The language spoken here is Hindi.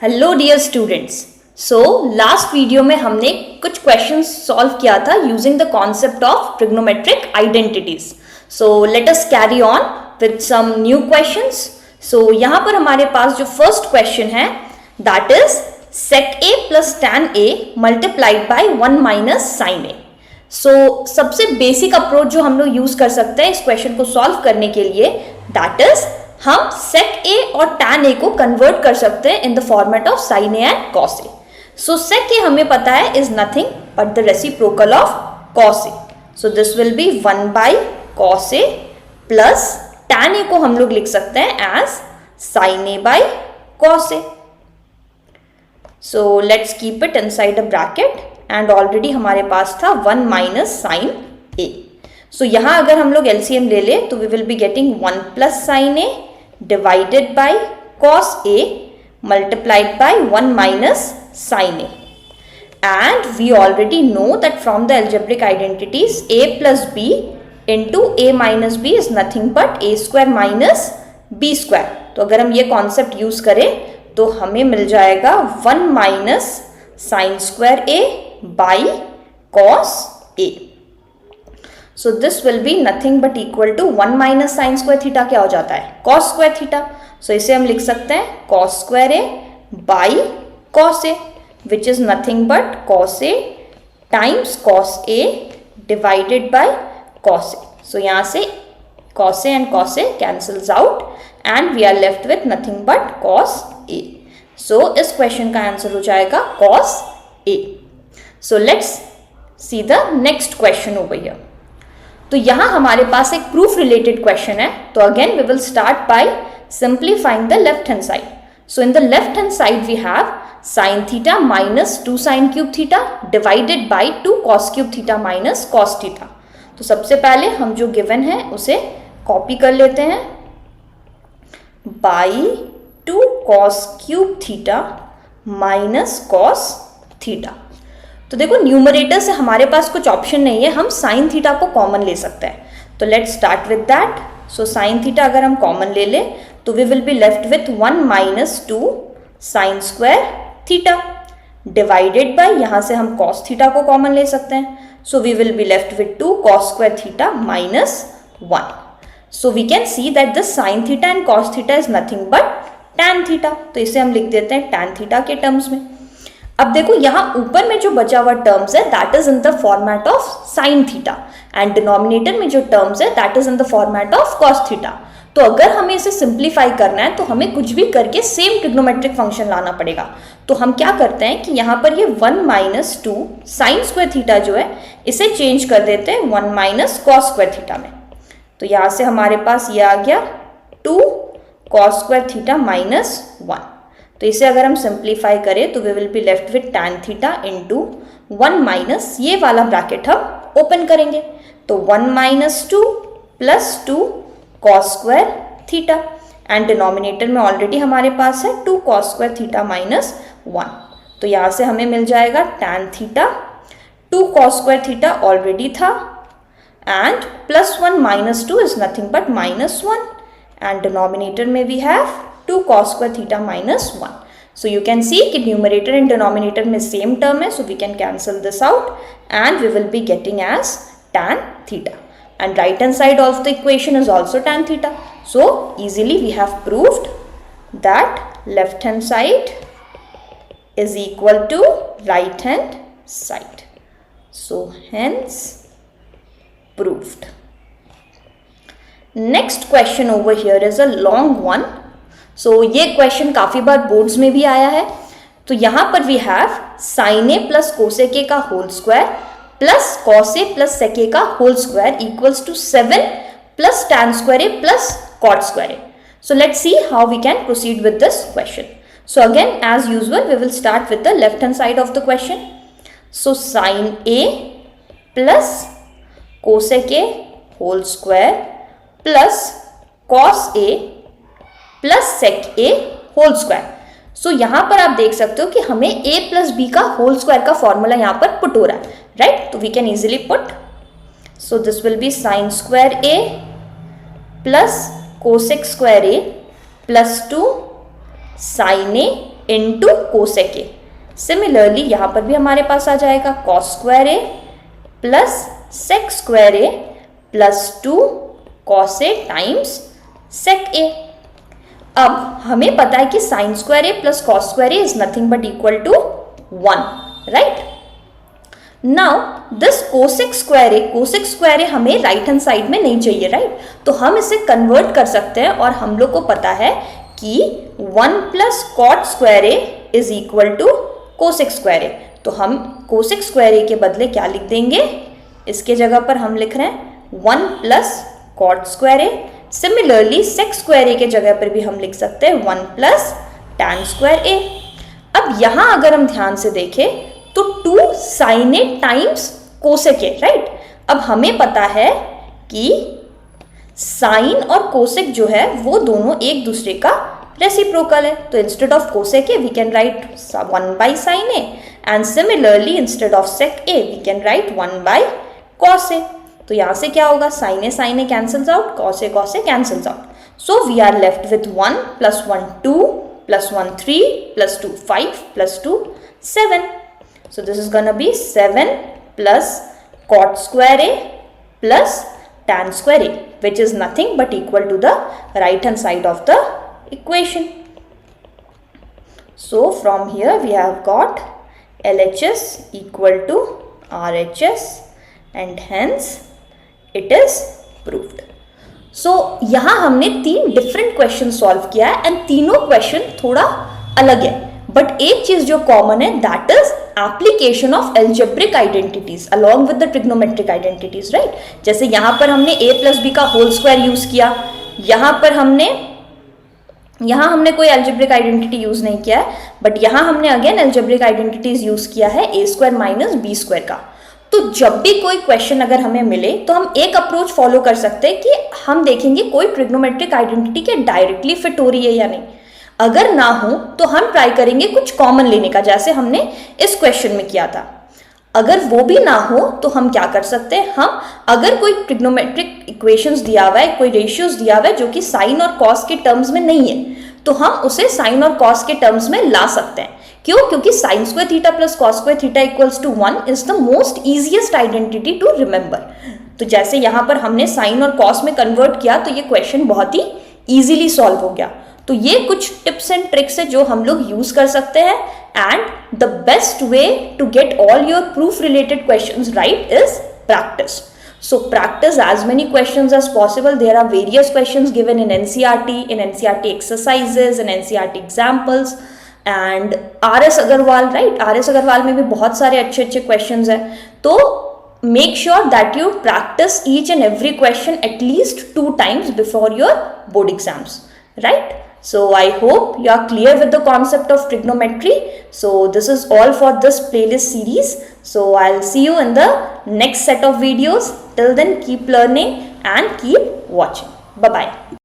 Hello dear students. Last video में हमने कुछ क्वेश्चंस सॉल्व किया था using the concept of trigonometric identities. Let us carry on with some new questions. यहाँ पर हमारे पास जो फर्स्ट क्वेश्चन है that is sec a plus tan a multiplied by 1 minus sine a। सबसे बेसिक अप्रोच जो हम लोग यूज कर सकते हैं इस क्वेश्चन को सॉल्व करने के लिए दैट इज हम sec a और tan a को कन्वर्ट कर सकते हैं in the format of sin a and cos a। sec a हमें पता है is nothing but the reciprocal of cos a। This will be 1 by cos a plus tan a को हम लोग लिख सकते हैं as sin a by cos a। Let's keep it inside a bracket and already हमारे पास था 1 माइनस sin a। यहाँ अगर हम लोग LCM ले ले तो we will be getting 1 plus sin a divided by cos a multiplied by 1 minus sin a, and we already know that from the algebraic identities a plus b into a minus b is nothing but a square minus b square। तो अगर हम ये कॉन्सेप्ट यूज करें तो हमें मिल जाएगा 1 minus sine square a by cos a। This will be nothing but equal to 1 minus sine square theta क्या हो जाता है cos स्क्वायर थीटा। इसे हम लिख सकते हैं cos square a by cos a which is nothing but cos a times cos a divided by cos a। यहाँ से cos a and cos a cancels out and we are left with nothing but cos a। इस क्वेश्चन का आंसर हो जाएगा cos a। Let's see the next question over here. तो यहां हमारे पास एक प्रूफ रिलेटेड क्वेश्चन है। तो again we will start by simplifying the left hand side. In the left hand side we have sin थीटा minus 2 sin cube theta divided by 2 cos cube theta minus cos theta. तो सबसे पहले हम जो गिवन है उसे कॉपी कर लेते हैं by 2 cos cube theta minus cos theta. तो देखो न्यूमरेटर से हमारे पास कुछ ऑप्शन नहीं है, हम साइन थीटा को कॉमन ले सकते हैं। तो let's start with that. Sine theta अगर हम कॉमन ले ले तो we will be left with 1 minus 2 sine square theta divided by, यहाँ से हम cos थीटा को कॉमन ले सकते हैं। We will be left with 2 cos square theta minus 1। We can see that the sine theta and cos theta is nothing but tan theta. तो इसे हम लिख देते हैं tan थीटा के टर्म्स में। अब देखो यहाँ ऊपर में जो बचा हुआ टर्म्स है that is in the format of sine theta and denominator में जो टर्म्स है that is in the format of cos theta. तो अगर हमें इसे सिंप्लीफाई करना है तो हमें कुछ भी करके सेम ट्रिग्नोमेट्रिक फंक्शन लाना पड़ेगा। तो हम क्या करते हैं कि यहाँ पर ये 1 माइनस 2 साइन स्क्वायर थीटा जो है इसे चेंज कर देते हैं 1 माइनस cos स्क्वायर थीटा में। तो यहाँ से हमारे पास ये आ गया 2 cos स्क्वायर थीटा माइनस 1। तो इसे अगर हम सिंप्लीफाई करें तो we will be left with tan theta into 1 minus ये वाला ब्रैकेट हम ओपन करेंगे। तो 1 minus 2 plus 2 cos square theta and denominator में ऑलरेडी हमारे पास है 2 cos स्क्वायर थीटा माइनस 1। तो यहाँ से हमें मिल जाएगा tan theta 2 cos square theta already था and plus 1 minus 2 is nothing but minus 1 and denominator में we have 2 cos square theta minus 1। You can see कि न्यूमरेटर एंड डिनोमिनेटर में सेम टर्म है, we can cancel this out and we will be getting as tan theta and right hand side of the equation is also tan theta. So easily we have proved that left hand side is equal to right hand side. So hence proved. Next question over here is a long one. ये question काफी बार बोर्ड्स में भी आया है। तो यहाँ पर we have sin a plus cosec a का whole square plus cos a plus sec a का whole square equals to 7 plus tan square a plus cot square a। Let's see how we can proceed with this question. Again as usual we will start with the left hand side of the question. sin a plus cosec a whole square plus cos a plus sec a whole square. यहाँ पर आप देख सकते हो कि हमें a प्लस b का होल स्क्वायर का फॉर्मूला यहाँ पर पुट हो रहा है, राइट। तो we can easily put this will be sine square a plus cosec square a plus 2 sin a into cosec a. Similarly यहाँ पर भी हमारे पास आ जाएगा cos square a plus sec square a plus 2 cos a times sec a. अब हमें पता है कि sine square a plus cos square A is nothing but equal to 1, right. Now this cosec square A हमें राइट हैंड साइड में नहीं चाहिए, राइट। तो हम इसे कन्वर्ट कर सकते हैं और हम लोग को पता है कि 1 plus cot square A is equal to cosec square A. तो हम कोसेक स्क्वायर ए के बदले क्या लिख देंगे, इसके जगह पर हम लिख रहे हैं 1 प्लस कॉट स्क्वायर ए। सिमिलरली सेक स्क्वायर ए के जगह पर भी हम लिख सकते हैं 1 प्लस टैन स्क्वायर ए। अब यहां अगर हम ध्यान से देखें तो 2 sine a times cosec a, right. अब हमें पता है कि साइन और कोसेक जो है वो दोनों एक दूसरे का रेसिप्रोकल है। तो instead of cosec A we can write 1 by sine A and similarly instead of sec A we can write 1 by cos A. तो यहाँ से क्या होगा, sine A cancels out, cos A cancels out. So we are left with 1 plus 1 2 plus 1 3 plus 2 5 plus 2 7। So this is gonna be 7 plus cot square a plus tan square a, which is nothing but equal to the right hand side of the equation. So from here we have got LHS equal to RHS and hence it is proved. So यहाँ हमने 3 different questions solve किया है and तीनों question थोड़ा अलग है, बट एक चीज जो कॉमन है that is application of algebraic identities along with the trigonometric identities, right. जैसे यहां पर हमने a प्लस बी का होल स्क्वायर यूज किया, यहां हमने कोई एल्जेब्रिक आइडेंटिटी यूज नहीं किया है, बट यहां हमने अगेन एल्जेब्रिक आइडेंटिटीज यूज किया है a square minus b square का। तो जब भी कोई क्वेश्चन अगर हमें मिले तो हम एक अप्रोच फॉलो कर सकते हैं कि हम देखेंगे कोई ट्रिग्नोमेट्रिक आइडेंटिटी के डायरेक्टली फिट हो रही है या नहीं। अगर ना हो तो हम ट्राई करेंगे कुछ कॉमन लेने का, जैसे हमने इस क्वेश्चन में किया था। अगर वो भी ना हो तो हम क्या कर सकते हैं, हम अगर कोई ट्रिग्नोमेट्रिक इक्वेशंस दिया हुआ है, कोई रेशियोज दिया हुआ है जो कि साइन और कॉस के टर्म्स में नहीं है, तो हम उसे साइन और कॉस के टर्म्स में ला सकते हैं। क्यों? क्योंकि sine square theta plus cos square theta equals to 1 is the most easiest identity to remember. तो जैसे यहाँ पर हमने साइन और कॉस में कन्वर्ट किया तो ये क्वेश्चन बहुत ही इजीली सॉल्व हो गया। तो ये कुछ टिप्स एंड ट्रिक्स है जो हम लोग यूज कर सकते हैं and the best way to get all your proof related questions right is practice. So practice as many questions as possible. There are various questions given in NCERT exercises, in NCERT examples and RS Agarwal, right? RS Agarwal में भी बहुत सारे अच्छे अच्छे questions हैं. तो make sure that you practice each and every question at least 2 times before your board exams, right? So I hope you are clear with the concept of trigonometry. So this is all for this playlist series. So I'll see you in the next set of videos. Till then, keep learning and keep watching. Bye bye.